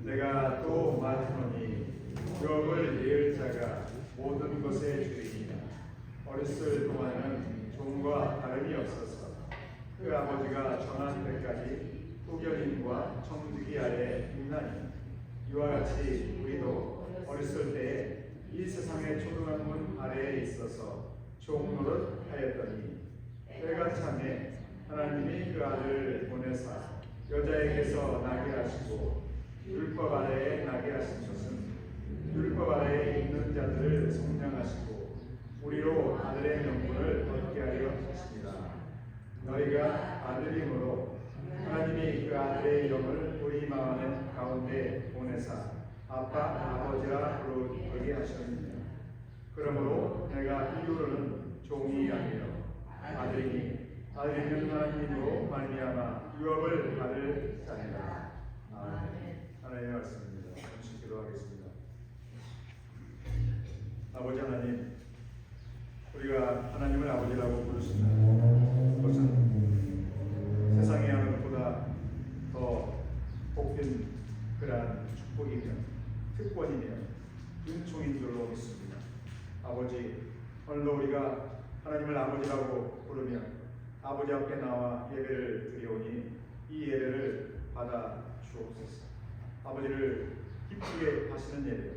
내가 또 말하노니 유업을 내을 자가 모든 것의 주인이라. 어렸을 동안은 종과 다름이 없어서 그 아버지가 정한 때까지 후견인과 청지기 아래 있나니, 이와 같이 우리도 어렸을 때에 이 세상의 초등한 문 아래에 있어서 종노릇 하였더니, 때가 차매 하나님이 그 아들을 보내사 여자에게서 나게 하시고 율법 아래에 나게 하신 것은 율법 아래에 있는 자들을 성량하시고 우리로 아들의 명분을 얻게 하려 하십니다. 너희가 아들이므로 하나님이 그 아들의 영을 우리 마음 가운데 보내사 아빠 아버지라 부르게 하셨느니라. 그러므로 내가 이후로는 종이 아니요 아들이니 아들이면 하나님으로 말미암아 유업을 받을 자니라. 아멘. 하나님의 말씀입니다. 잠시 기도하겠습니다. 아버지 하나님, 우리가 하나님을 아버지라고 부르신다. 그것은 세상의 어느 것보다 더 복된 그러한 축복이며 특권이며 은총인 줄로 믿습니다. 아버지, 오늘도 우리가 하나님을 아버지라고 부르며 아버지 앞에 나와 예배를 드리오니 이 예배를 받아 주옵소서. 아버지를 기쁘게 하시는 예배,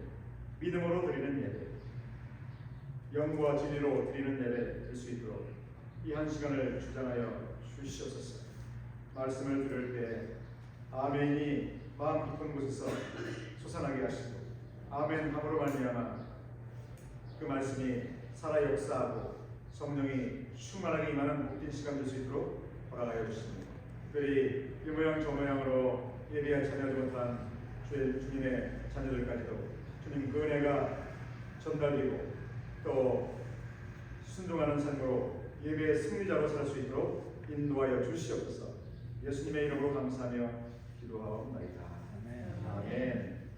믿음으로 드리는 예배, 영과 진리로 드리는 예배 될 수 있도록 이 한 시간을 주장하여 주시옵소서. 말씀을 들을 때 아멘이 마음 깊은 곳에서 솟아나게 하시고 아멘 함으로 말미암아 그 말씀이 살아 역사하고 성령이 충만하게 임하는 복된 시간 될 수 있도록 허락하여 주십니다. 특별히 이 모양 저 모양으로 예배할 자녀들 못한 주님의 자녀들까지도 주님 그 은혜가 전달되고 또 순종하는 삶으로 예배의 승리자로 살 수 있도록 인도하여 주시옵소서. 예수님의 이름으로 감사하며 기도하옵나이다. 아멘.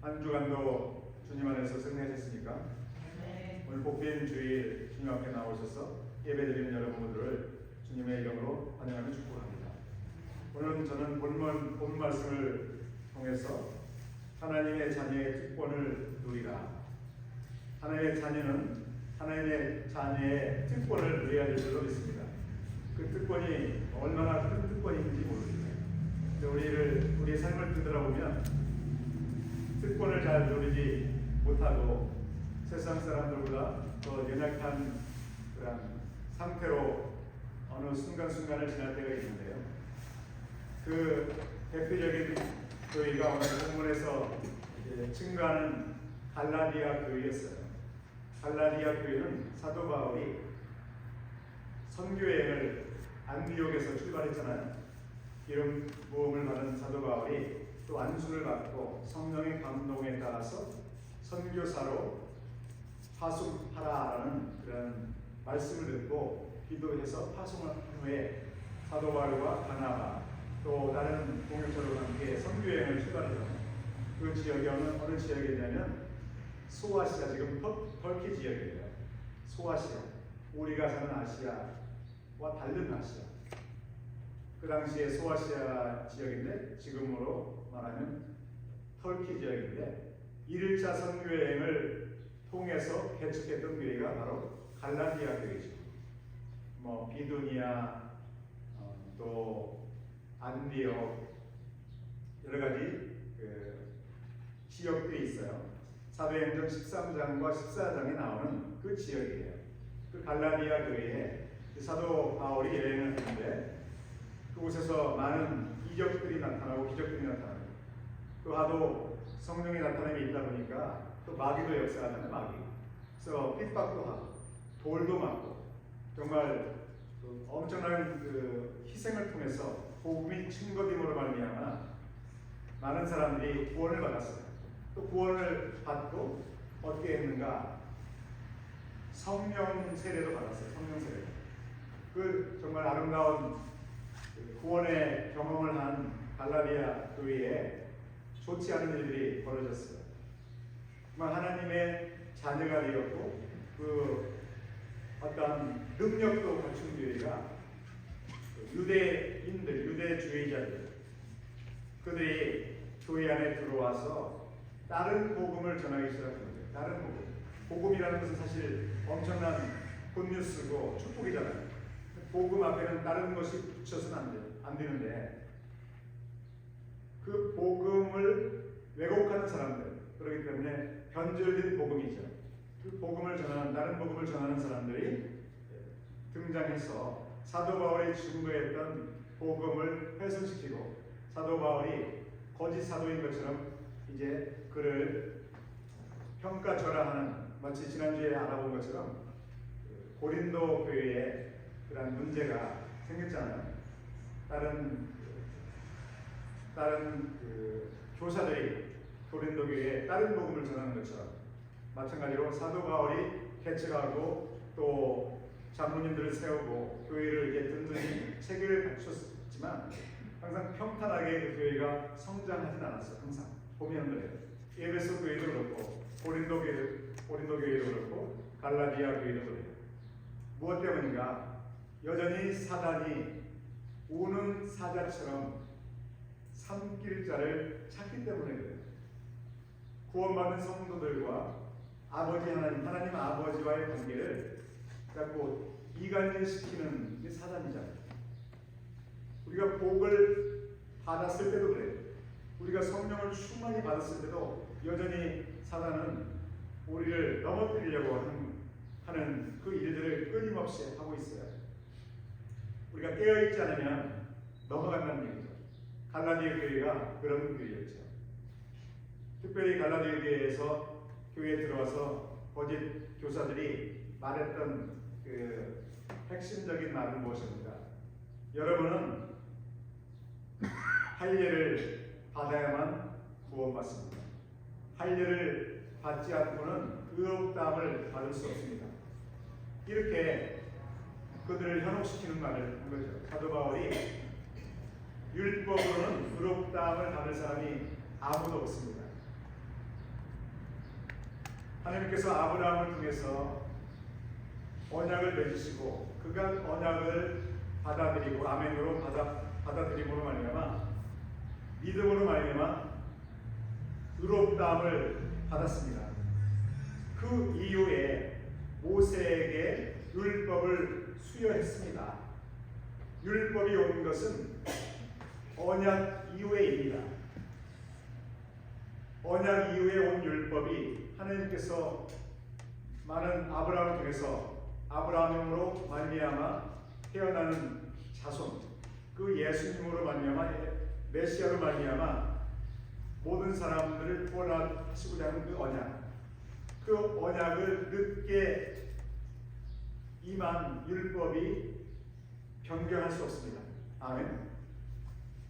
한 주간도 주님 안에서 승리하셨습니까? 오늘 복된 주일 주님 앞에 나오셔서 예배드리는 여러분들을 주님의 이름으로 환영하며 축복합니다. 오늘은 저는 본 말씀을 통해서 하나님의 자녀의 특권을 누리라. 하나님의 자녀는 하나님의 자녀의 특권을 누려야 될 줄로 믿습니다. 그 특권이 얼마나 큰 특권인지 모릅니다. 우리의 삶을 되돌아보면 특권을 잘 누리지 못하고 세상 사람들보다 더 연약한 그런 상태로 어느 순간순간을 지날 때가 있는데요. 그 대표적인 교회가 오늘 본문에서 증거하는 갈라디아 교회였어요. 갈라디아 교회는 사도 바울이 선교여행을 안디옥에서 출발했잖아요. 이름 부음을 받은 사도 바울이 또 안수를 받고 성령의 감동에 따라서 선교사로 파송하라라는 그런 말씀을 듣고 기도해서 파송한 후에 사도 바울과 바나바 또 다른 공역자들과 함께 선교여행을 출발했죠. 그 지역이 어느 지역이냐면 소아시아, 지금 터키 지역이에요. 소아시아, 우리가 사는 아시아와 다른 아시아. 그 당시에 소아시아 지역인데 지금으로 말하면 터키 지역인데 1일차 선교여행을 통해서 개척했던 교회가 바로 갈라디아 교회죠. 비두니아, 또 안디옥 여러 가지 지역들이 있어요. 사도행전 13장과 14장에 나오는 그 지역이에요. 그 갈라디아 교회에 사도 바울이 여행을 하는데 그곳에서 많은 이적들이 나타나고 기적들이 나타나고 또 하도 성령의 나타남이 있다 보니까 또 마귀도 역사하잖아요. 마귀. 그래서 핍박도 하고 돌도 맞고 정말 엄청난 희생을 통해서 복음이 증거됨으로 말미암아 많은 사람들이 구원을 받았어요. 또 구원을 받고 어떻게 했는가? 성령 세례도 받았어요. 성령 세례. 그 정말 아름다운 구원의 경험을 한 갈라디아 교회에 좋지 않은 일들이 벌어졌어요. 정말 하나님의 자녀가 되었고 그 어떤 능력도 갖춘 교회가 유대인들, 유대주의자들 그들이 교회 안에 들어와서 다른 복음을 전하기 시작한 거예요. 다른 복음. 복음이라는 것은 사실 엄청난 굿뉴스고 축복이잖아요. 복음 앞에는 다른 것이 붙여서는 안 되는데 그 복음을 왜곡하는 사람들, 그렇기 때문에 변절된 복음이죠. 그 복음을 전하는, 다른 복음을 전하는 사람들이 등장해서 사도 바울이 증거했던 복음을 훼손시키고 사도 바울이 거짓 사도인 것처럼 이제 그를 평가절하하는, 마치 지난주에 알아본 것처럼 고린도 교회에 그런 문제가 생겼잖아요. 다른 교사들이 고린도 교회에 다른 복음을 전하는 것처럼 마찬가지로 사도 바울이 개척하고 또 장로님들을 세우고 교회를 이렇게 든든히 체계를 갖췄지만 항상 평탄하게 그 교회가 성장하진 않았어요. 항상 보면 그래요. 에베소 교회도 그렇고 고린도 교회도 그렇고 갈라디아 교회도 그래요. 무엇 때문인가? 여전히 사단이 우는 사자처럼 삼킬 자를 찾기 때문에 그래요. 구원받은 성도들과 아버지 하나님 아버지와의 관계를 자꾸 이간질시키는 게 사단이잖아요. 우리가 복을 받았을 때도 그래요. 우리가 성령을 충만히 받았을 때도 여전히 사단은 우리를 넘어뜨리려고 하는 그 일들을 끊임없이 하고 있어요. 우리가 깨어있지 않으면 넘어간다는 얘기죠. 갈라디아 교회가 그런 교회였죠. 특별히 갈라디아 교회에서 교회에 들어와서 거짓 교사들이 말했던 그 핵심적인 말은 무엇입니까? 여러분은 할례를 받아야만 구원받습니다. 할례를 받지 않고는 의롭다함을 받을 수 없습니다. 이렇게 그들을 현혹시키는 말을 한 거죠. 사도 바울이 율법으로는 의롭다함을 받을 사람이 아무도 없습니다. 하나님께서 아브라함을 통해서 언약을 맺으시고 그가 언약을 받아들이고 아멘으로 받아들임으로 말미암아 믿음으로 말미암아 의롭다함을 받았습니다. 그 이후에 모세에게 율법을 수여했습니다. 율법이 온 것은 언약 이후에입니다. 언약 이후에 온 율법이 하나님께서 많은 아브라함을 통해서 아브라함으로 말미암아 태어나는 자손, 그 예수님으로 말미암아 메시아로 말미암아 모든 사람들을 구원하시고자 하는 그 언약, 그 언약을 늦게 임한 율법이 변경할 수 없습니다. 아멘.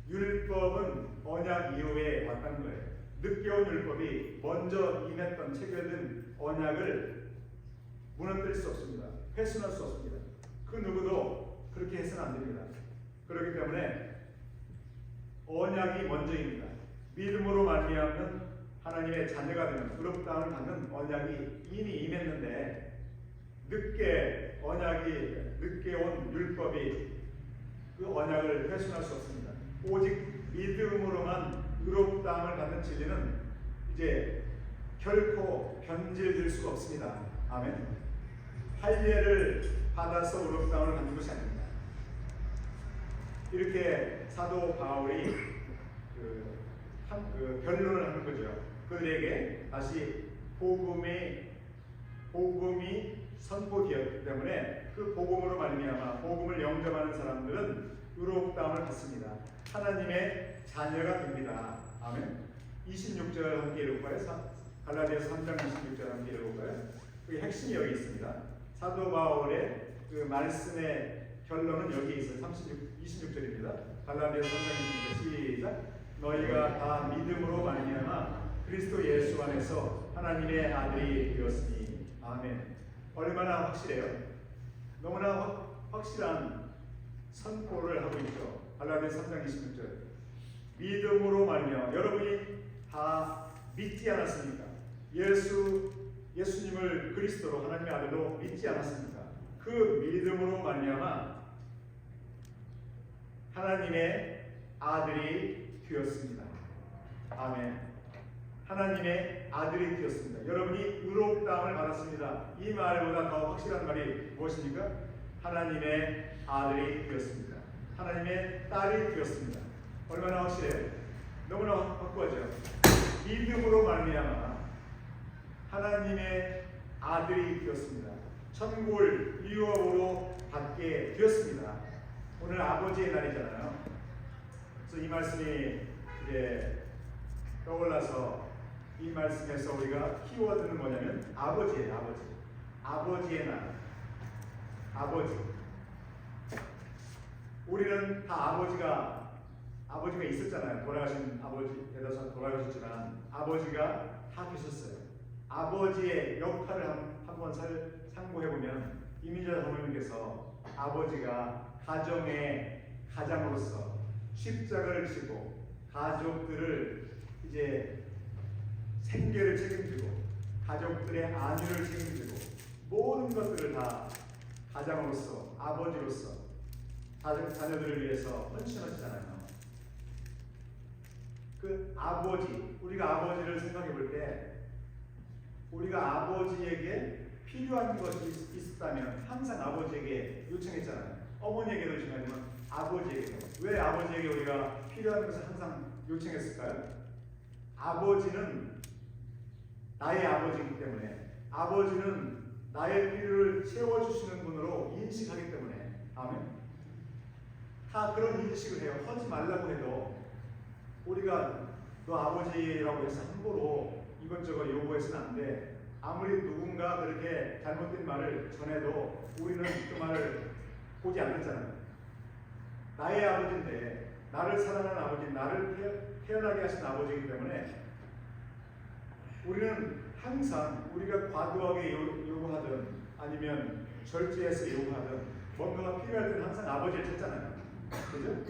율법은 언약 이후에 왔다는 거예요. 늦게 온 율법이 먼저 임했던 체결된 언약을 무너뜨릴 수 없습니다. 훼손할 수 없습니다. 그 누구도 그렇게 해서는 안 됩니다. 그렇기 때문에 언약이 먼저입니다. 믿음으로 말미암는 하나님의 자녀가 되는 의롭다함을 받는 언약이 이미 임했는데 늦게 온 율법이 그 언약을 훼손할 수 없습니다. 오직 믿음으로만 의롭다함을 받는 진리는 이제 결코 변질될 수가 없습니다. 아멘. 할례를 받아서 의롭다함을 받는 것이 아닙니다. 이렇게 사도 바울이 변론을 하는 거죠. 그들에게 다시 복음이 선포되었기 때문에 그 복음으로 말미암아 복음을 영접하는 사람들은 의롭다함을 받습니다. 하나님의 자녀가 됩니다. 아멘. 26절 함께 읽어볼까요? 갈라디아서 3장 26절 함께 읽어볼까요? 그 핵심이 여기 있습니다. 사도 바울의 그 말씀의 결론은 여기 있어요. 26절입니다. 갈라디아서 3장 26절 시작. 너희가 다 믿음으로 말미암아 그리스도 예수 안에서 하나님의 아들이 되었으니. 아멘. 얼마나 확실해요? 너무나 확실한 선포를 하고 있죠. 갈라디아서 3장 26절. 믿음으로 말미암아 여러분이 다 믿지 않았습니까? 예수님을 그리스도로 하나님의 아들로 믿지 않았습니까? 그 믿음으로 말미암아 하나님의 아들이 되었습니다. 아멘. 하나님의 아들이 되었습니다. 여러분이 의롭다함을 받았습니다. 이 말보다 더 확실한 말이 무엇입니까? 하나님의 아들이 되었습니다. 하나님의 딸이 되었습니다. 얼마나 확실해요? 너무나 확고하죠. 믿음으로 말미암아 하나님의 아들이 되었습니다. 천국을 유업으로 받게 되었습니다. 오늘 아버지의 날이잖아요. 그래서 이 말씀이 이제 떠올라서 이 말씀에서 우리가 키워드는 뭐냐면 아버지예요. 아버지. 아버지의 날. 아버지. 우리는 다 아버지가 있었잖아요. 돌아가신 아버지, 대다수 돌아가셨지만 아버지가 다 계셨어요. 아버지의 역할을 한번 상고해보면 이민자 사모님께서 아버지가 가정의 가장으로서 십자가를 지고 가족들을 이제 생계를 책임지고 가족들의 안위를 책임지고 모든 것들을 다 가장으로서 아버지로서 자녀들을 위해서 헌신하시잖아요. 그 아버지, 우리가 아버지를 생각해 볼 때 우리가 아버지에게 필요한 것이 있었다면 항상 아버지에게 요청했잖아요. 어머니에게도 요청하지만 아버지에게도. 왜 아버지에게 우리가 필요한 것을 항상 요청했을까요? 아버지는 나의 아버지이기 때문에, 아버지는 나의 필요를 채워주시는 분으로 인식하기 때문에. 아멘. 다 그런 인식을 해요. 하지 말라고 해도 우리가 너 아버지라고 해서 함부로 이것저것 요구해서는 안 돼. 아무리 누군가 그렇게 잘못된 말을 전해도 우리는 그 말을 보지 않았잖아요. 나의 아버지인데, 나를 사랑하는 아버지, 나를 태어나게 하신 아버지이기 때문에 우리는 항상 우리가 과도하게 요구하든 아니면 절제해서 요구하든 뭔가가 필요할 때는 항상 아버지를 찾잖아요. 그죠?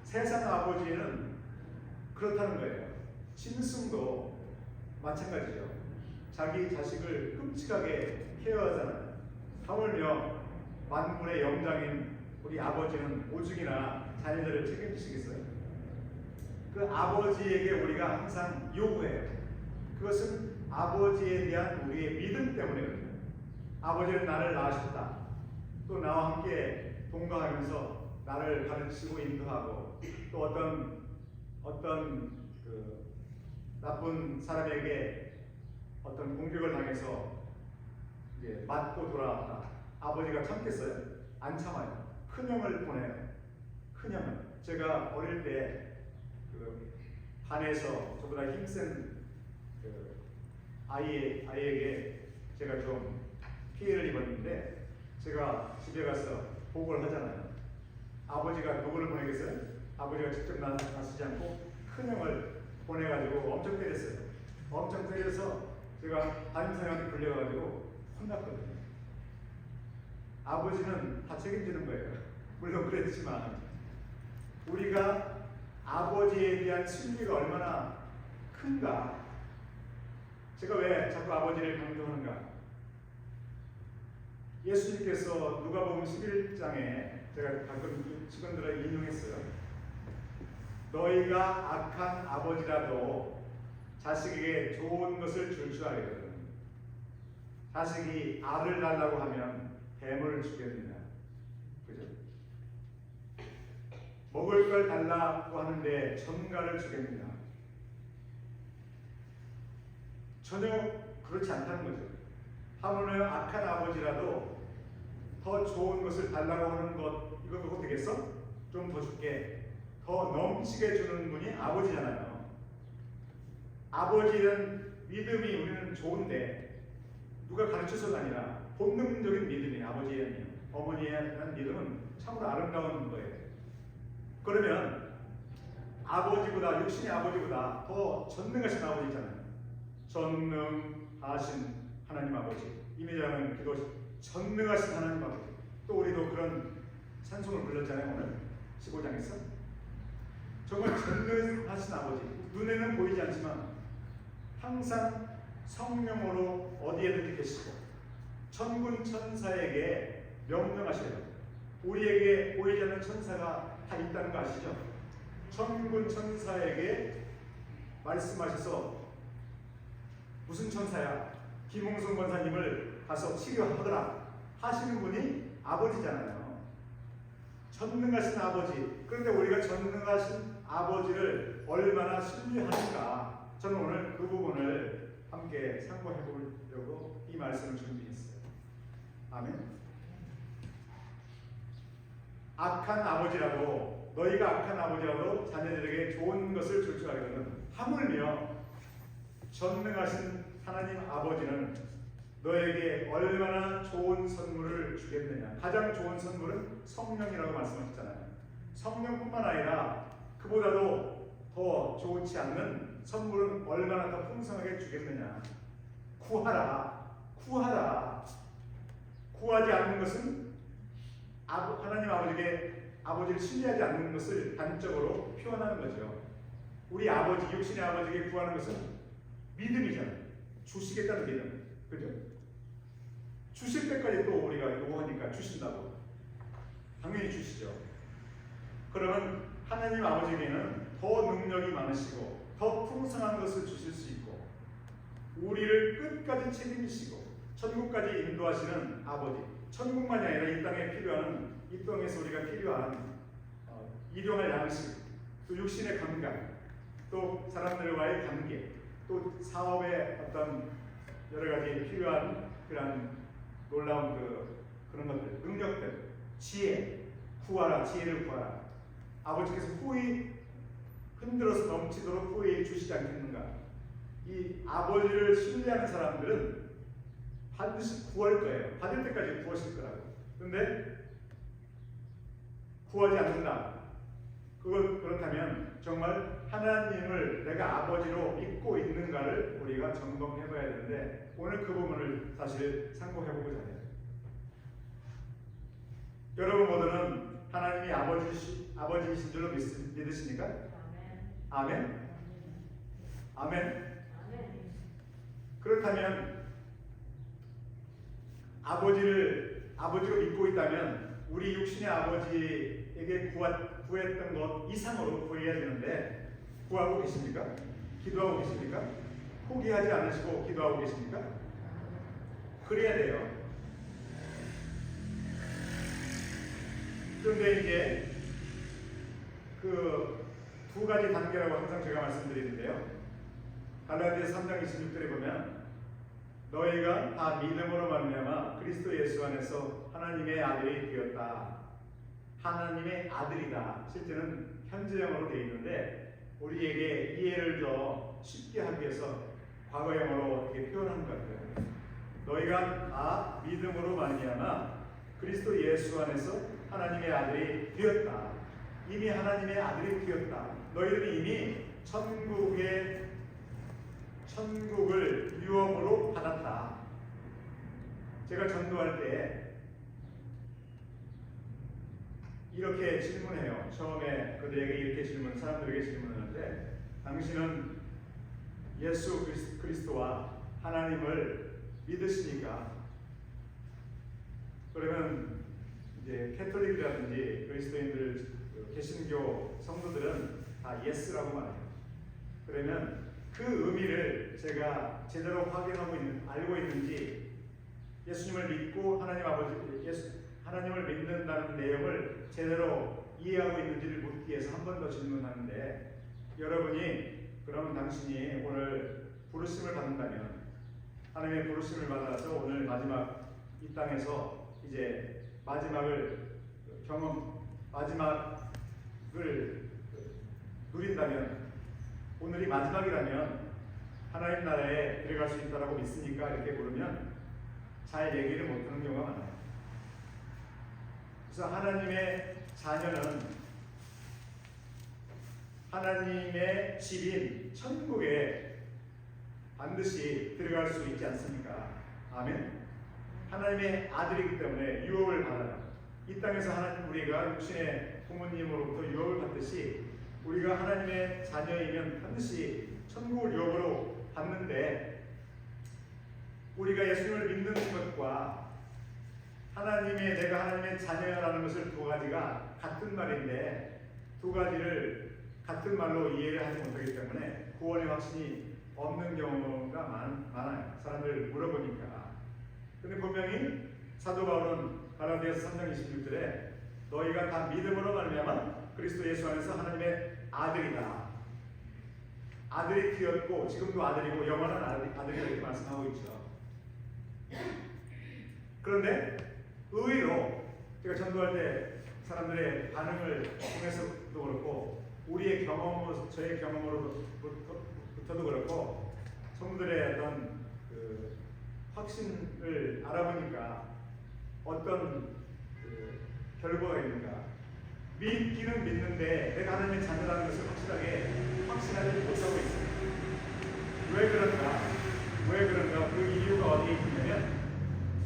세상 아버지는 그렇다는 거예요. 짐승도 마찬가지죠. 자기 자식을 끔찍하게 케어하잖아요. 하물며 만물의 영장인 우리 아버지는 오죽이나 자녀들을 책임지시겠어요? 그 아버지에게 우리가 항상 요구해요. 그것은 아버지에 대한 우리의 믿음 때문이거든요. 아버지는 나를 낳으셨다. 또 나와 함께 동거하면서 나를 가르치고 인도하고 또 어떤 그 나쁜 사람에게 어떤 공격을 당해서 이제 맞고 돌아왔다. 아버지가 참겠어요? 안 참아요. 큰형을 보내요. 큰형을. 제가 어릴 때 그 반에서 저보다 힘센 그 아이에게 제가 좀 피해를 입었는데 제가 집에 가서 보고를 하잖아요. 아버지가 누구를 보내겠어요? 아버지가 직접 나서지 않고 큰형을 보내가지고 엄청 때렸어요. 엄청 때려서 제가 담임선생한테 불려가지고 혼났거든요. 아버지는 다 책임지는 거예요. 물론 그랬지만 우리가 아버지에 대한 신비가 얼마나 큰가. 제가 왜 자꾸 아버지를 강조하는가? 예수님께서 누가복음 11장에 제가 가끔 직원들을 인용했어요. 너희가 악한 아버지라도 자식에게 좋은 것을 줄 줄 알거든. 자식이 알을 달라고 하면 뱀을 주겠느냐. 그죠? 먹을 걸 달라고 하는데 전갈을 주겠느냐. 전혀 그렇지 않다는 거죠. 하물며 악한 아버지라도 더 좋은 것을 달라고 하는 것, 이거 그거 되겠어? 좀 더 줄게. 더 넘치게 주는 분이 아버지잖아요. 아버지는 믿음이 우리는 좋은데 누가 가르쳐서가 아니라 본능적인 믿음이 아버지의 믿음, 어머니에 대한 믿음은 참으로 아름다운 거예요. 그러면 아버지보다, 육신의 아버지보다 더 전능하신 아버지잖아요. 전능하신 하나님 아버지. 이미자는 기도 전능하신 하나님 아버지. 또 우리도 그런 찬송을 불렀잖아요. 오늘 15장에서 정말 전능하신 아버지. 눈에는 보이지 않지만 항상 성령으로 어디에든지 계시고 천군 천사에게 명령하셔요. 우리에게 보이지 않는 천사가 다 있다는 거 아시죠? 천군 천사에게 말씀하셔서 무슨 천사야 김홍성 권사님을 가서 치료하더라 하시는 분이 아버지잖아요. 전능하신 아버지. 그런데 우리가 전능하신 아버지를 얼마나 신뢰하는가, 저는 오늘 그 부분을 함께 상고해 보려고 이 말씀을 준비했어요. 아멘. 악한 아버지라도, 너희가 악한 아버지라도 자녀들에게 좋은 것을 줄 줄 알거든. 하물며 전능하신 하나님 아버지는 너에게 얼마나 좋은 선물을 주겠느냐. 가장 좋은 선물은 성령이라고 말씀하셨잖아요. 성령뿐만 아니라 그보다도 더 좋지 않는 선물은 얼마나 더 풍성하게 주겠느냐. 구하라. 구하라. 구하지 않는 것은 하나님 아버지를 신뢰하지 않는 것을 단적으로 표현하는 거죠. 우리 아버지, 육신의 아버지에게 구하는 것은 믿음이잖아요. 주시겠다는 믿음. 그죠? 주실 때까지 또 우리가 요구하니까 주신다고. 당연히 주시죠. 그러면 하나님 아버지에게는 더 능력이 많으시고 더 풍성한 것을 주실 수 있고 우리를 끝까지 책임지시고 천국까지 인도하시는 아버지. 천국만이 아니라 이 땅에 필요한, 이 땅에서 우리가 필요한 일용할 양식, 또 육신의 감각, 또 사람들과의 관계, 또 사업의 어떤 여러 가지 필요한 그런 놀라운 그런 것들, 능력들, 지혜, 구하라, 지혜를 구하라. 아버지께서 후히 흔들어서 넘치도록 후히 주시지 않겠는가. 이 아버지를 신뢰하는 사람들은 반드시 구할 거예요. 받을 때까지 구하실 거라고. 그런데 구하지 않는다. 그렇다면 정말 하나님을 내가 아버지로 믿고 있는가를 우리가 점검해 봐야 되는데, 오늘 그 부분을 사실 상고해 보고자 해요. 여러분 모두는 하나님이 아버지이신 줄로 믿으십니까? 아멘. 아멘. 그렇다면 아버지로 믿고 있다면 우리 육신의 아버지에게 구했던 것 이상으로 구해야 되는데, 구하고 계십니까? 기도하고 계십니까? 포기하지 않으시고 기도하고 계십니까? 그래야 돼요. 그런데 이제 그 두 가지 단계라고 항상 제가 말씀드리는데요. 갈라디아서 3장 26절에 보면 너희가 다 믿음으로 말미암아 그리스도 예수 안에서 하나님의 아들이 되었다. 하나님의 아들이다. 실제는 현재형으로 되어 있는데 우리에게 이해를 더 쉽게 하기 위해서 과거형으로 이렇게 표현한 것 같아요. 너희가 다 믿음으로 말미암아 그리스도 예수 안에서 하나님의 아들이 되었다. 이미 하나님의 아들이 되었다. 너희들이 이미 천국을 유업으로 받았다. 제가 전도할 때 이렇게 질문해요. 처음에 그들에게 이렇게 사람들에게 질문하는데, 당신은 예수 그리스도와 하나님을 믿으십니까? 그러면 이제 캐톨릭이라든지 그리스도인들, 개신교 성도들은 다 예스라고 말해요. 그러면 그 의미를 제가 제대로 알고 있는지, 예수님을 믿고 하나님을 믿는다는 내용을 제대로 이해하고 있는지를 묻기 위해서 한 번 더 질문하는데, 여러분이 그럼 당신이 오늘 부르심을 받는다면, 하나님의 부르심을 받아서 오늘 마지막 이 땅에서 이제 마지막을 누린다면, 오늘이 마지막이라면 하나님 나라에 들어갈 수 있다라고 믿습니까? 이렇게 물으면 잘 얘기를 못하는 경우가 많아요. 그래서 하나님의 자녀는 하나님의 집인 천국에 반드시 들어갈 수 있지 않습니까? 아멘. 하나님의 아들이기 때문에 유업을 받아요. 이 땅에서 우리가 육신의 부모님으로부터 유업을 받듯이 우리가 하나님의 자녀이면 반드시 천국을 유업으로 받는데, 우리가 예수님을 믿는 것과 내가 하나님의 자녀라는 것을 두 가지가 같은 말인데, 두 가지를 같은 말로 이해를 하지 못하기 때문에 구원의 확신이 없는 경우가 많아요. 사람들 물어보니까. 근데 분명히 사도 바울은 갈라디아서 3장 26절에 너희가 다 믿음으로 말미암아 그리스도 예수 안에서 하나님의 아들이다. 아들이 되었고 지금도 아들이고 영원한 아들이다 이렇게 말씀하고 있죠. 그런데 의외로 제가 전도할 때 사람들의 반응을 통해서도 그렇고 우리의 경험으로 저의 경험으로부터도 그렇고 성도들의 어떤 그 확신을 알아보니까 어떤 결과가 있는가? 믿기는 믿는데 내가 하나님의 자녀라는 것을 확신하지 못하고 있습니다. 왜 그런가? 그 이유가 어디에 있냐면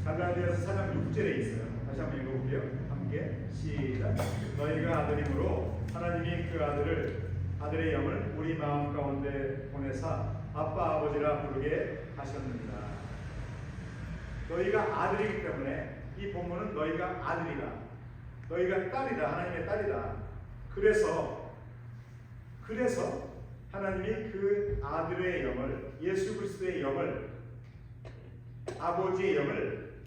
갈라디아서 4장 6절에 있어요. 다시 한번 읽어볼게요. 함께 시작. 너희가 아들이므로 하나님이 그 아들의 영을 우리 마음 가운데 보내사 아빠 아버지라 부르게 하셨느니라. 너희가 아들이기 때문에 이 본문은 너희가 아들이다, 너희가 딸이다, 하나님의 딸이다. 그래서 하나님이 그 아들의 영을, 예수 그리스도의 영을, 아버지의 영을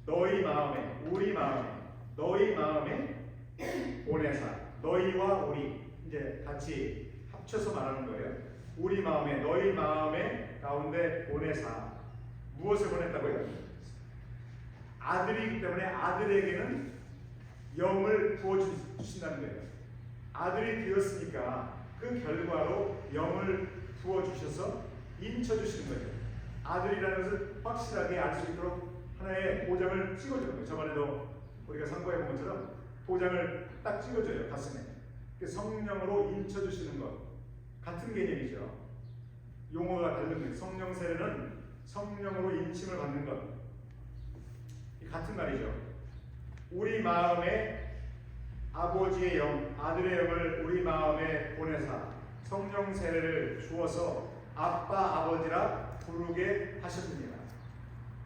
너희 마음에, 우리 마음에, 너희 마음에 보내사, 너희와 우리 이제 같이 합쳐서 말하는 거예요. 우리 마음에, 너희 마음에 가운데 보내사. 무엇을 보냈다고요? 아들이기 때문에 아들에게는 영을 부어주신다는 거예요. 아들이 되었으니까 그 결과로 영을 부어주셔서 인쳐주시는 거죠. 아들이라는 것을 확실하게 알 수 있도록 하나의 도장을 찍어주는 거예요. 저번에도 우리가 선거해 본 것처럼 도장을 딱 찍어줘요. 가슴에. 성령으로 인쳐주시는 것 같은 개념이죠. 용어가 다른 거예요. 성령 세례는 성령으로 인침을 받는 것 같은 말이죠. 우리 마음에 아버지의 영, 아들의 영을 우리 마음에 보내사 성령 세례를 주어서 아빠 아버지라 부르게 하셨습니다.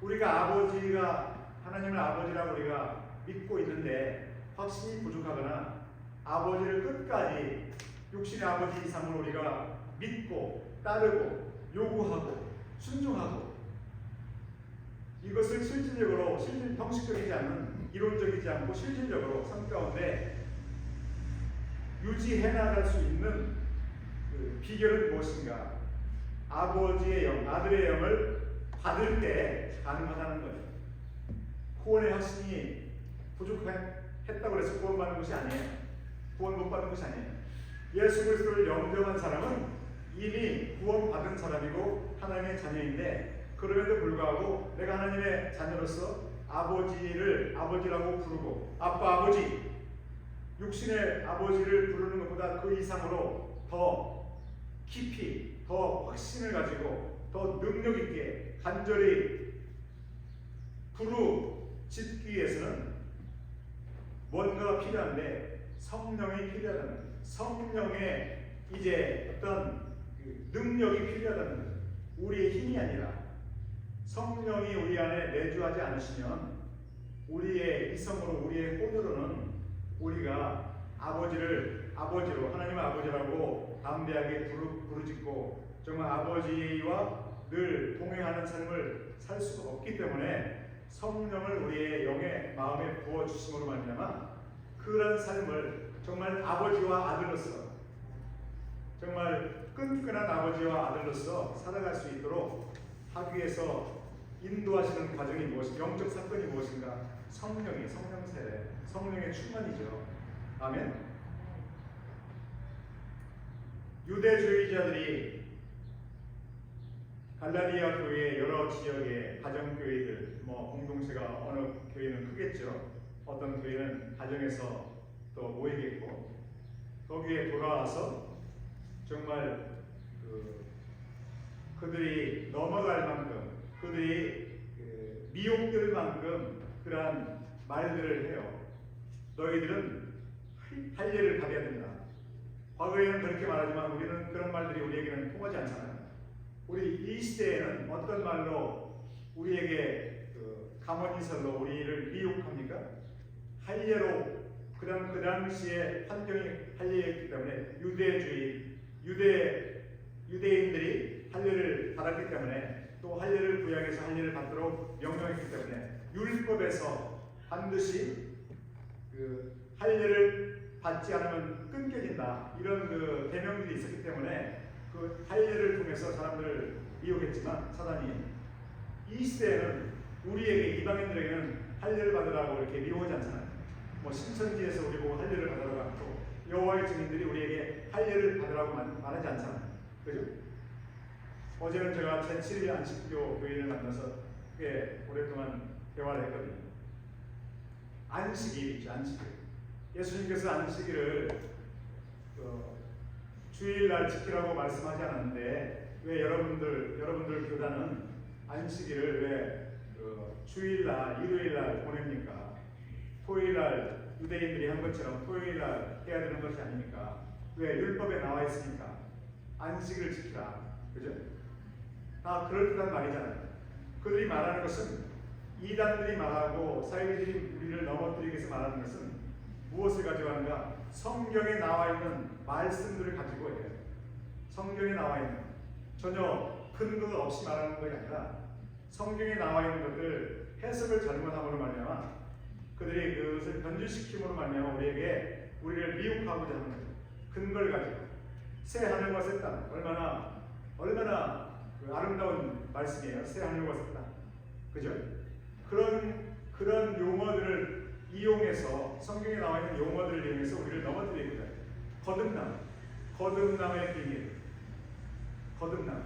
우리가 하나님을 아버지라고 우리가 믿고 있는데 확신이 부족하거나 아버지를 끝까지 육신의 아버지 이상으로 우리가 믿고 따르고 요구하고 순종하고 이것을 실질적으로 형식적이지 않은 이론적이지 않고 실질적으로 삶 가운데 유지해 나갈 수 있는 그 비결은 무엇인가? 아버지의 영, 아들의 영을 받을 때 가능하다는 거예요. 구원의 확신이 부족했다고 해서 구원받는 것이 아니에요. 구원 못 받는 것이 아니에요. 예수 그리스도를 영접한 사람은 이미 구원받은 사람이고 하나님의 자녀인데 그럼에도 불구하고 내가 하나님의 자녀로서 아버지를 아버지라고 부르고 아빠 아버지 육신의 아버지를 부르는 것보다 그 이상으로 더 깊이 더 확신을 가지고 더 능력 있게 간절히 부르짖기 위해서는 뭔가가 필요한데 성령이 필요하다는 거예요. 성령의 이제 어떤 능력이 필요하다는 거예요. 우리의 힘이 아니라 성령이 우리 안에 내주하지 않으시면 우리의 이성으로 우리의 혼으로는 우리가 아버지를 아버지로 하나님의 아버지라고 담대하게 부르짖고 정말 아버지와 늘 동행하는 삶을 살 수가 없기 때문에 성령을 우리의 영의 마음에 부어주심으로 말미암아 그런 삶을 정말 아버지와 아들로서 정말 끈끈한 아버지와 아들로서 살아갈 수 있도록 하기 위해서 인도하시는 과정이 무엇인가, 영적 사건이 무엇인가? 성령 세례, 성령의 충만이죠. 아멘. 유대주의자들이 갈라디아 교회 여러 지역의 가정교회들, 공동체가 어느 교회는 크겠죠. 어떤 교회는 가정에서 또 모이겠고 거기에 돌아와서 정말 그들이 넘어갈 만큼 그들이 미혹될 만큼 그러한 말들을 해요. 너희들은 할례를 받아야 된다. 과거에는 그렇게 말하지만 우리는 그런 말들이 우리에게는 통하지 않잖아요. 우리 이 시대에는 어떤 말로 우리에게 감언인설로 우리를 미혹합니까? 할례로 그 당시에 환경이 할례였기 때문에 유대주의, 유대인들이 할례를 받았기 때문에 또 할례를 구약에서 할례를 받도록 명령했기 때문에 율법에서 반드시 그 할례를 받지 않으면 끊겨진다 이런 그 계명들이 있었기 때문에 그 할례를 통해서 사람들을 미혹했지만 사단이 이 시대에는 우리에게 이방인들에게는 할례를 받으라고 이렇게 미혹하지 않잖아요. 뭐 신천지에서 우리 보고 할례를 받으라고 하고 여호와의 증인들이 우리에게 할례를 받으라고 말하지 않잖아요. 그죠? 어제는 제가 제7일 안식교 교인을 만나서 꽤 오랫동안 대화를 했거든요. 안식일 있죠, 안식일. 예수님께서 안식일을 주일날 지키라고 말씀하지 않았는데 왜 여러분들 교단은 안식일을 왜 주일날, 일요일날 보냅니까? 토요일날 유대인들이 한 것처럼 토요일날 해야 되는 것이 아닙니까? 왜 율법에 나와 있으니까 안식일을 지키라, 그죠? 다 그럴듯한 말이잖아요. 그들이 말하는 것은 이단들이 말하고 사회주의 우리를 넘어뜨리기 위해서 말하는 것은 무엇을 가지고 하는가? 성경에 나와 있는 말씀들을 가지고 해요. 성경에 나와 있는 전혀 근거 없이 말하는 것이 아니라 성경에 나와 있는 것들 해석을 잘못함으로 말미암아 그들이 그것을 변질시킴으로 말미암아 우리를 미혹하고자 하는 거죠. 근거를 가지고 새 하늘과 새 땅 얼마나 그 아름다운 말씀이에요. 새 하늘과 새 땅, 그죠? 그런 용어들을 이용해서 성경에 나와 있는 용어들을 이용해서 우리를 넘어뜨리고자 해요. 거듭남의 비밀, 거듭남.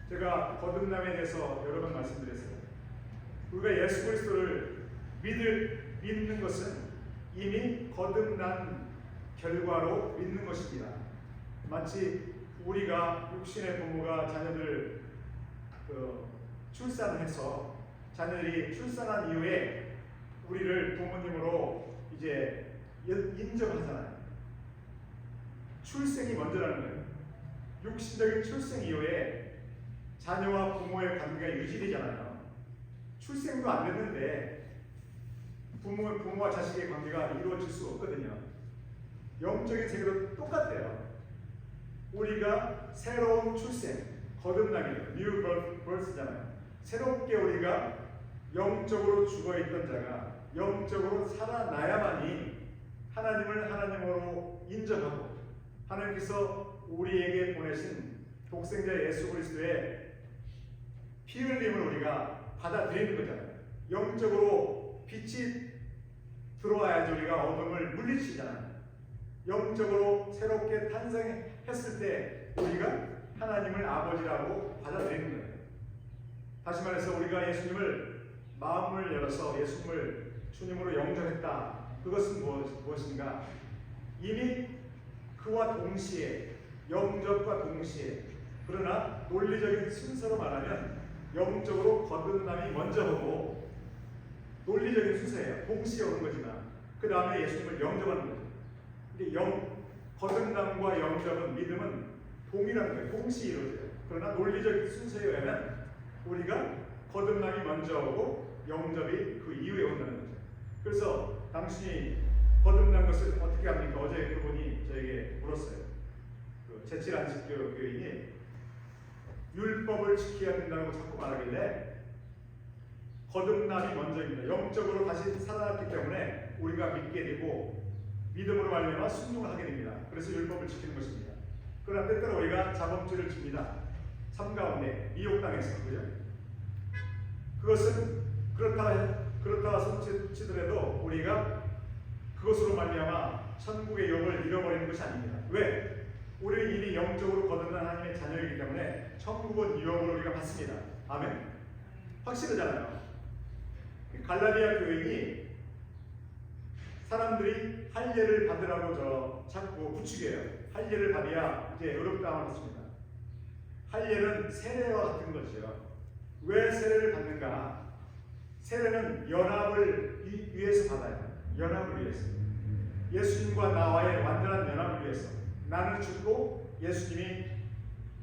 제가 거듭남에 대해서 여러 번 말씀드렸어요. 우리가 예수 그리스도를 믿는 것은 이미 거듭난 결과로 믿는 것입니다. 마치 우리가 육신의 부모가 자녀들 출산해서 자녀들이 출산한 이후에 우리를 부모님으로 이제 인정하잖아요. 출생이 먼저라는 거예요. 육신적인 출생 이후에 자녀와 부모의 관계가 유지되잖아요. 출생도 안 됐는데 부모와 자식의 관계가 이루어질 수 없거든요. 영적인 세계도 똑같아요. 우리가 새로운 출생, 거듭나기죠. New birth잖아요. 새롭게 우리가 영적으로 죽어있던 자가 영적으로 살아나야만이 하나님을 하나님으로 인정하고 하나님께서 우리에게 보내신 독생자 예수 그리스도의 피 흘림을 우리가 받아들이는 거잖아요. 영적으로 빛이 들어와야지 우리가 어둠을 물리치잖아요. 영적으로 새롭게 탄생했을 때 우리가 하나님을 아버지라고 받아들이는 거예요. 다시 말해서 우리가 예수님을 마음을 열어서 예수님을 주님으로 영접했다. 그것은 무엇인가? 이미 그와 동시에 영접과 동시에 그러나 논리적인 순서로 말하면 영적으로 거듭남이 먼저 오고 논리적인 순서예요. 동시에 오는 거지만 그 다음에 예수님을 영접하는 거죠. 거듭남과 영접은 믿음은 동일한 거예요. 동시에 이루어져요. 그러나 논리적인 순서에 의하면 우리가 거듭남이 먼저 오고 영접이 그 이후에 온다는 거죠. 그래서 당신이 거듭난 것을 어떻게 합니까? 어제 그분이 저에게 물었어요. 제7 안식교 교인이 율법을 지켜야 된다고 자꾸 말하길래 거듭남이 먼저입니다. 영적으로 다시 살아났기 때문에 우리가 믿게 되고 믿음으로 말미암아 순종을 하게 됩니다. 그래서 율법을 지키는 것입니다. 그러나 때때로 우리가 자범죄를 줍니다. 삶 가운데 미혹당해서, 그죠? 그것은 그렇다 손치더라도 우리가 그것으로 말미암아 천국의 영을 잃어버리는 것이 아닙니다. 왜? 우리는 이미 영적으로 거듭난 하나님의 자녀이기 때문에 천국은 유업으로 우리가 받습니다. 아멘. 확실하잖아요. 갈라디아 교인이 사람들이 할례를 받으라고 자꾸 부추겨요. 할례를 받아야 이제 의롭다함을 받습니다. 할례는 세례와 같은 것이죠. 왜 세례를 받는가? 세례는 연합을 위해서 받아요. 연합을 위해서. 예수님과 나와의 완전한 연합을 위해서. 나는 죽고 예수님이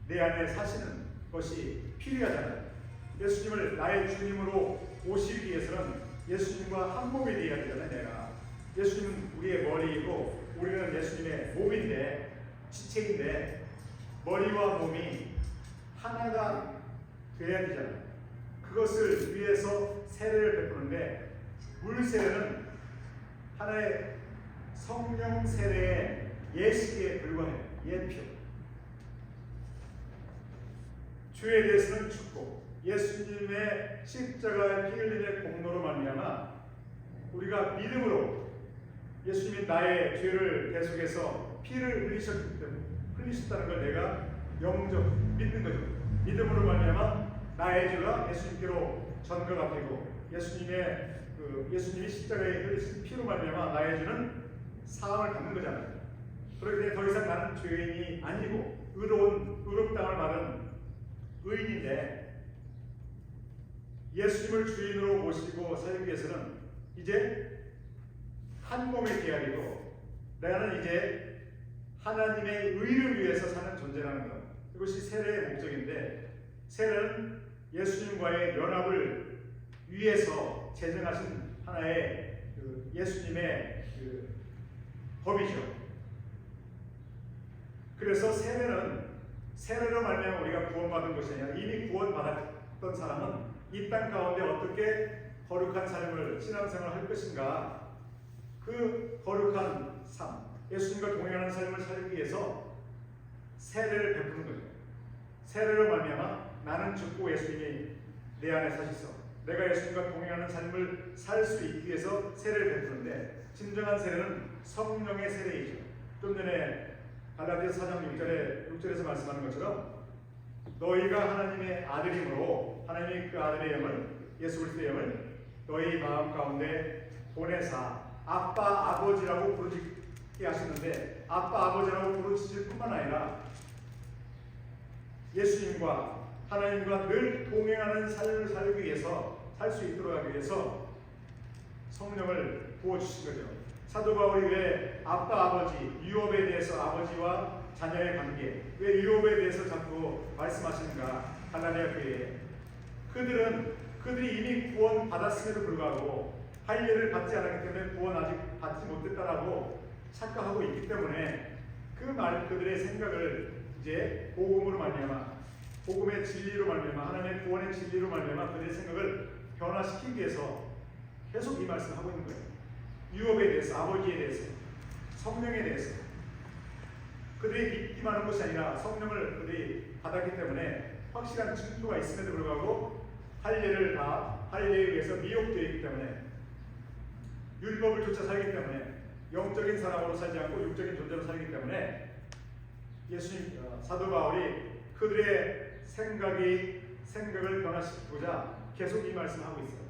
내 안에 사시는 것이 필요하잖아요. 예수님을 나의 주님으로 모시기 위해서는 예수님과 한 몸이 되어야 되잖아요. 내가 예수님은 우리의 머리이고 우리는 예수님의 몸인데 지체인데 머리와 몸이 하나가 돼야 되잖아요. 그것을 위해서 세례를 베푸는데, 물 세례는 하나의 성령 세례의 예식에 불과해요. 예표. 주에 대해서는 축복, 예수님의 십자가의 피 흘림의 공로로 말미암아 우리가 믿음으로 예수님이 나의 죄를 대속해서 피를 흘리셨다는 걸 내가 영접 믿는 거죠. 믿음으로 말미암아 나의 죄가 예수님께로 전가가 되고, 예수님이 십자가에 흘리신 피로 말미암아 나의 죄는 사함을 받는 거잖아요. 그렇기 때문에 더 이상 나는 죄인이 아니고 의롭다함을 받은 의인인데, 예수님을 주인으로 모시고 살기 위해서는 이제 한 몸의 계약이고, 나는 이제 하나님의 의를 위해서 사는 존재라는 것, 이것이 세례의 목적인데, 세례는 예수님과의 연합을 위해서 제정하신 하나의 예수님의 법이죠. 그래서 세례로 말미암아 우리가 구원받은 것이 아니라 이미 구원받았던 사람은 이 땅 가운데 어떻게 거룩한 삶을, 신앙생활을 할 것인가, 그 거룩한 삶, 예수님과 동행하는 삶을 살기 위해서 세례를 베푸는 거죠. 세례로 말미암아 나는 죽고 예수님이 내 안에 사시소, 내가 예수님과 동행하는 삶을 살 수 있기 위해서 세례를 베푸는데, 진정한 세례는 성령의 세례이죠. 좀 전에 갈라디아서 4장 6절에서 말씀하는 것처럼 너희가 하나님의 아들이므로 하나님이 그 아들의 영을, 예수 그리스도의 영을 너희 마음 가운데 보내사 아빠 아버지라고 부르짖게 하시는데, 아빠 아버지라고 부르짖을 뿐만 아니라 예수님과 하나님과 늘 동행하는 삶을 살기 위해서, 살 수 있도록 하기 위해서 성령을 부어주신 거죠. 사도 바울이 왜 아빠 아버지, 유업에 대해서, 아버지와 자녀의 관계, 왜 유업에 대해서 자꾸 말씀하시는가? 갈라디아 교회에 그들이 이미 구원 받았음에도 불구하고 할례를 받지 않았기 때문에 구원 아직 받지 못했다라고 착각하고 있기 때문에, 그들의 생각을 이제 복음으로 말미암아, 복음의 진리로 말미암아, 하나님의 구원의 진리로 말미암아 그들의 생각을 변화시키기 위해서 계속 이 말씀을 하고 있는 거예요. 유업에 대해서, 아버지에 대해서, 성령에 대해서. 그들이 믿기만 한 것이 아니라 성령을 그들이 받았기 때문에 확실한 증거가 있음에도 불구하고 할례에 의해서 미혹되어 있기 때문에, 율법을 쫓아 살기 때문에, 영적인 사람으로 살지 않고 육적인 존재로 살기 때문에 예수님, 사도 바울이 그들의 생각을 변화시키고자 계속 이 말씀을 하고 있어요.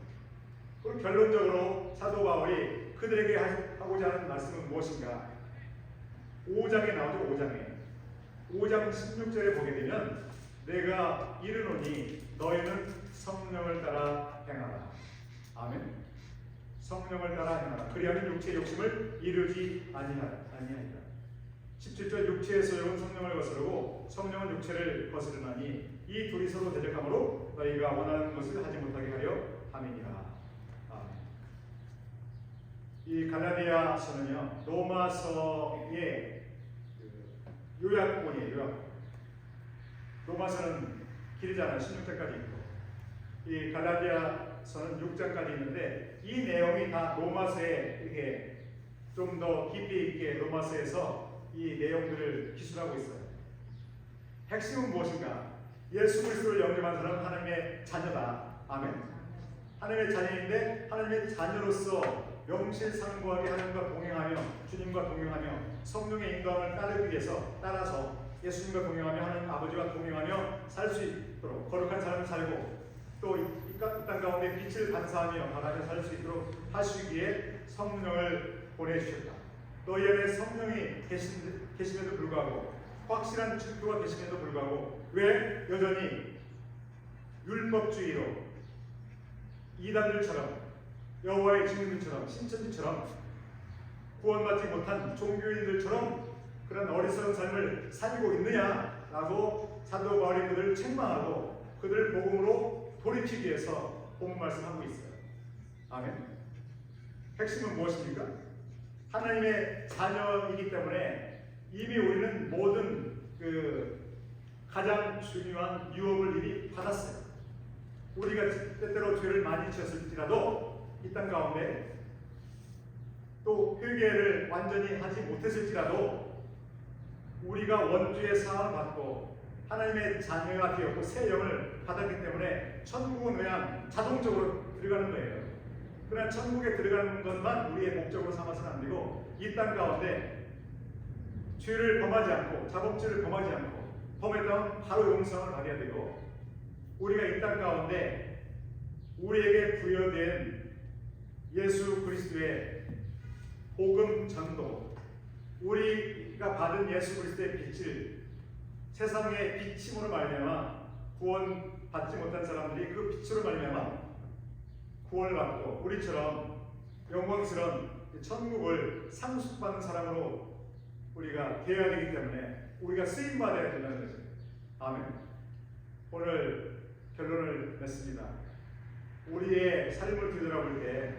그리고 결론적으로 사도 바울이 그들에게 하고자 하는 말씀은 무엇인가? 5장에 나오죠. 5장 16절에 보게 되면 내가 이르노니 너희는 성령을 따라 행하라. 아멘. 성령을 따라 행하라. 그리하면 육체의 욕심을 이루지 아니하리라. 17절 육체의 소욕은 성령을 거스르고 성령은 육체를 거스르나니 이 둘이 서로 대적함으로 너희가 원하는 것을 하지 못하게 하려 함이니라. 이 갈라디아서는요, 로마서의 요약본이에요. 로마서는 길잖아요. 16장까지 있고, 이 갈라디아서는 6장까지 있는데, 이 내용이 다 로마서에 이렇게 좀 더 깊이 있게 로마서에서 이 내용들을 기술하고 있어요. 핵심은 무엇인가? 예수 그리스도를 영접한 사람은 하나님의 자녀다. 아멘. 하나님의 자녀인데, 하나님의 자녀로서 명실상부하게 하나님과 동행하며, 주님과 동행하며, 성령의 인도함을 따라서 예수님과 동행하며, 하나님 아버지와 동행하며 살 수 있도록 거룩한 삶을 살고, 또 이 땅 가운데 빛을 반사하며 바라며 살 수 있도록 하시기에 성령을 보내주셨다. 너희 안에 성령이 계심에도 불구하고, 확실한 증거가 계심에도 불구하고 왜 여전히 율법주의로 이단들처럼, 여호와의 증인들처럼, 신천지처럼, 구원받지 못한 종교인들처럼 그런 어리석은 삶을 살고 있느냐라고 사도 바울이 그들을 책망하고 그들을 복음으로 돌이키기 위해서 본문 말씀하고 있어요. 아멘. 핵심은 무엇입니까? 하나님의 자녀이기 때문에 이미 우리는 모든 가장 중요한 유업을 이미 받았어요. 우리가 때때로 죄를 많이 지었을지라도 이 땅 가운데 또 회개를 완전히 하지 못했을지라도 우리가 원죄의 사함을 받고 하나님의 자녀가 되었고 새 영을 받았기 때문에 천국은 그냥 자동적으로 들어가는 거예요. 그러나 천국에 들어가는 것만 우리의 목적으로 삼아서는 안 되고 이 땅 가운데 죄를 범하지 않고 자범죄를 범하지 않고 범했다면 바로 용서를 받아야 되고 우리가 이 땅 가운데 우리에게 부여된 예수 그리스도의 복음 전도, 우리가 받은 예수 그리스도의 빛을 세상에 비침으로 말미암아 구원 받지 못한 사람들이 그 빛으로 말미암아 구원을 받고 우리처럼 영광스러운 천국을 상속받는 사람으로 우리가 되어야 되기 때문에 우리가 쓰임 받아야 된다는 거죠. 아멘. 오늘 결론을 냈습니다. 우리의 삶을 뒤돌아볼 때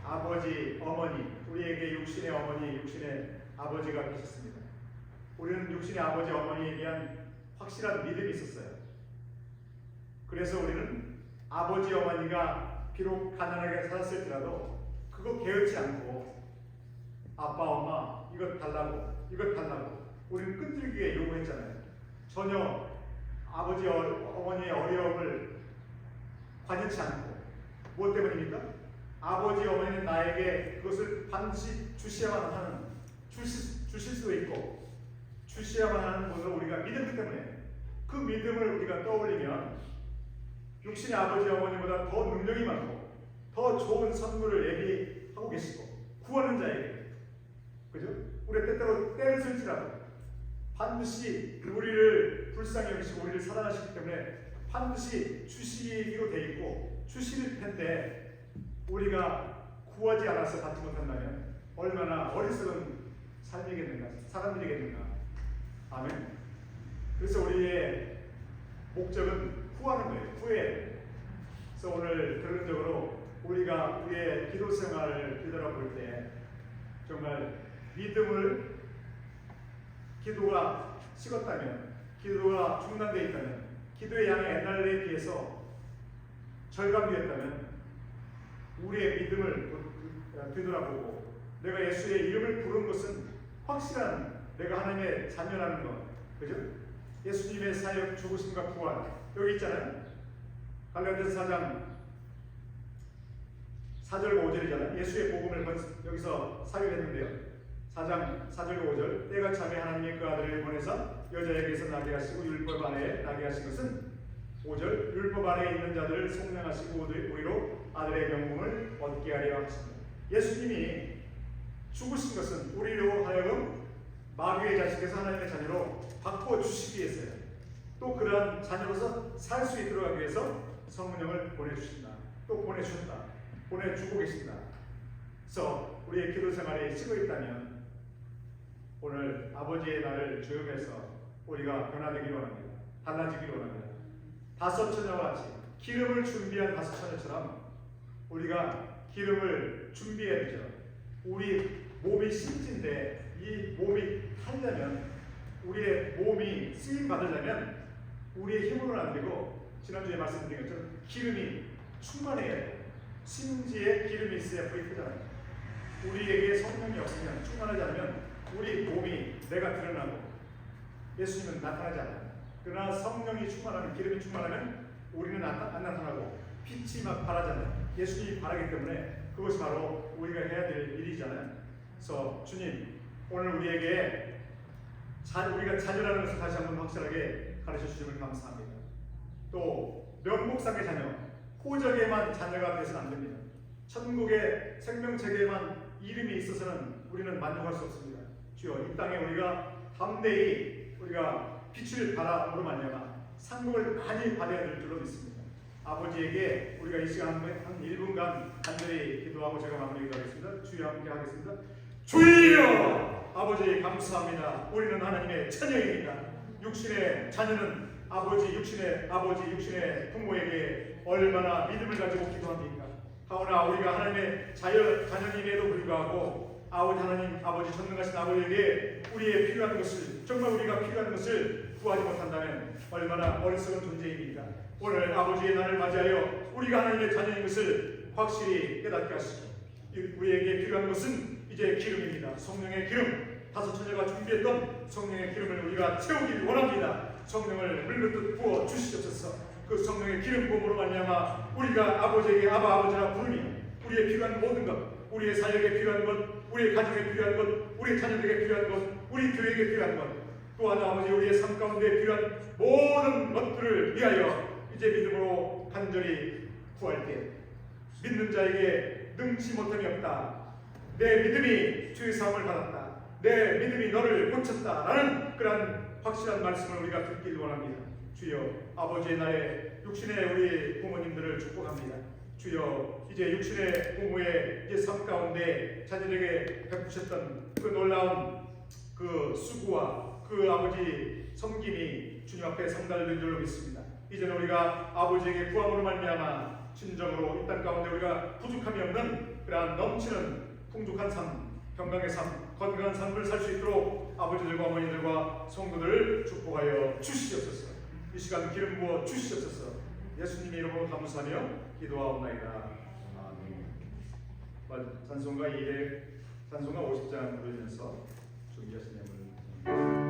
아버지, 어머니, 우리에게 육신의 어머니, 육신의 아버지가 계셨습니다. 우리는 육신의 아버지, 어머니에 대한 확실한 믿음이 있었어요. 그래서 우리는 아버지, 어머니가 비록 가난하게 살았을지라도 그거 게으르지 않고 아빠, 엄마 이것 달라고 우리는 끈질기게 요구했잖아요. 전혀 아버지, 어머니의 어려움을 관여치 않고 무엇 때문입니까? 아버지, 어머니는 나에게 그것을 반드시 주셔야만 하는 주실 수도 있고 주셔야만 하는 것을 우리가 믿었기 때문에 그 믿음을 우리가 떠올리면 육신의 아버지, 어머니보다 더 능력이 많고 더 좋은 선물을 예비하고 계시고 구하는 자에게 그죠? 우리 때때로 때를 쓸지라도 반드시 우리를 불쌍히 여기시고 우리를 사랑하시기 때문에 반드시 주시기로 돼 있고 주실 텐데 우리가 구하지 않아서 받지 못한다면 얼마나 어리석은 삶이겠는가, 사람들이겠는가. 아멘. 그래서 우리의 목적은 구하는 거예요. 구해야 돼요. 그래서 오늘 결론적으로 우리가 우리의 기도 생활을 뒤돌아볼 때 정말 믿음을 기도가 식었다면, 기도가 중단되어 있다면, 기도의 양이 옛날에 비해서 절감되었다면 우리의 믿음을 뒤돌아보고 내가 예수의 이름을 부른 것은 확실한 내가 하나님의 자녀라는 것, 그죠? 예수님의 사역, 죽으심과 부활 여기 있잖아요. 갈라디아서 4장 4절과 5절이잖아요. 예수의 복음을 여기서 사유했는데요. 4장 4절과 5절 때가 참에 하나님의 그 아들을 보내서 여자에게서 나게 하시고 율법 아래에 나게 하신 것은 5절 율법 아래에 있는 자들을 속량하시고 우리로 아들의 명분을 얻게 하려 하십니다. 예수님이 죽으신 것은 우리로 하여금 마귀의 자식에서 하나님의 자녀로 바꿔주시기 위해서요. 또 그러한 자녀로서 살 수 있도록 하기 위해서 성령을 보내주신다. 또 보내주셨다. 보내주고 계신다. 그래서 우리의 기도 생활에 식어 있다면 오늘 아버지의 날을 주역해서 우리가 변화되기를 원합니다. 달라지기를 원합니다. 다섯 처녀와 같이 기름을 준비한 다섯 처녀처럼 우리가 기름을 준비해야 되죠. 우리 몸이 심지인데 이 몸이 타려면 우리의 몸이 쓰임 받으려면 우리의 힘으로는 안 되고 지난주에 말씀드린 것처럼 기름이 충만해야 돼요. 심지에 기름이 있어야 불이 크잖아요. 우리에게 성령이 없으면 충만하지 않으면 우리 몸이 내가 드러나고 예수님은 나타나지 않아요. 그러나 성령이 충만하면 기름이 충만하면 우리는 안 나타나고 빛이 막 바라잖아요. 예수님이 바라기 때문에 그것이 바로 우리가 해야 될 일이잖아요. 그래서 주님 오늘 우리에게 우리가 자녀라는 것을 다시 한번 확실하게 가르쳐 주심을 감사합니다. 또 명목상의 자녀, 호적에만 자녀가 되어서는 안 됩니다. 천국의 생명책에만 이름이 있어서는 우리는 만족할 수 없습니다. 주여 이 땅에 우리가 담대히 우리가 빛을 발함으로 말미암아 상급을 많이 받아야 될 줄로 믿습니다. 아버지에게 우리가 이 시간 한 1분간 간절히 기도하고 제가 마무리 기도하겠습니다. 주여 함께 하겠습니다. 주여 아버지 감사합니다. 우리는 하나님의 자녀입니다. 육신의 자녀는 육신의 부모에게 얼마나 믿음을 가지고 기도합니까? 하오나 우리가 하나님의 자녀님에도 불구하고 아버지 하나님, 아버지 전능하신 아버지에게 우리의 필요한 것을 정말 우리가 필요한 것을 구하지 못한다면 얼마나 어리석은 존재입니까? 오늘 아버지의 날을 맞이하여 우리가 하나님의 자녀인 것을 확실히 깨닫게 하시고 우리에게 필요한 것은 이제 기름입니다. 성령의 기름, 다섯 처녀가 준비했던 성령의 기름을 우리가 채우길 원합니다. 성령을 물붓듯 부어 주시옵소서. 그 성령의 기름 부음으로 말미암아 우리가 아버지에게 아바 아버지라 부르니 우리의 필요한 모든 것, 우리의 사역에 필요한 것, 우리의 가정에 필요한 것, 우리 자녀들에게 필요한 것, 우리 교회에게 필요한 것, 또한 아버지 우리의 삶 가운데 필요한 모든 것들을 위하여 이제 믿음으로 간절히 구할 때 믿는 자에게 능치 못함이 없다. 내 믿음이 주의 사함을 받았다. 내 믿음이 너를 고쳤다. 라는 그러한 확실한 말씀을 우리가 듣길 원합니다. 주여, 아버지의 날에 육신의 우리 부모님들을 축복합니다. 주여, 이제 육신의 부모의 이제 삶 가운데 자녀에게 베푸셨던 그 놀라운 그 수고와 그 아버지 섬김이 주님 앞에 상달된 줄로 믿습니다. 이제는 우리가 아버지에게 구함으로 말미암아 진정으로 이 땅 가운데 우리가 부족함이 없는 그러한 넘치는 풍족한 삶, 건강의 삶, 건강한 삶을 살 수 있도록 아버지들과 어머니들과 성도들을 축복하여 주시옵소서. 이 시간 기름 부어 주시옵소서. 예수님의 이름으로 감사하며 기도하옵나이다. 아멘. 찬송가 50장 부르면서 준비하신 예물을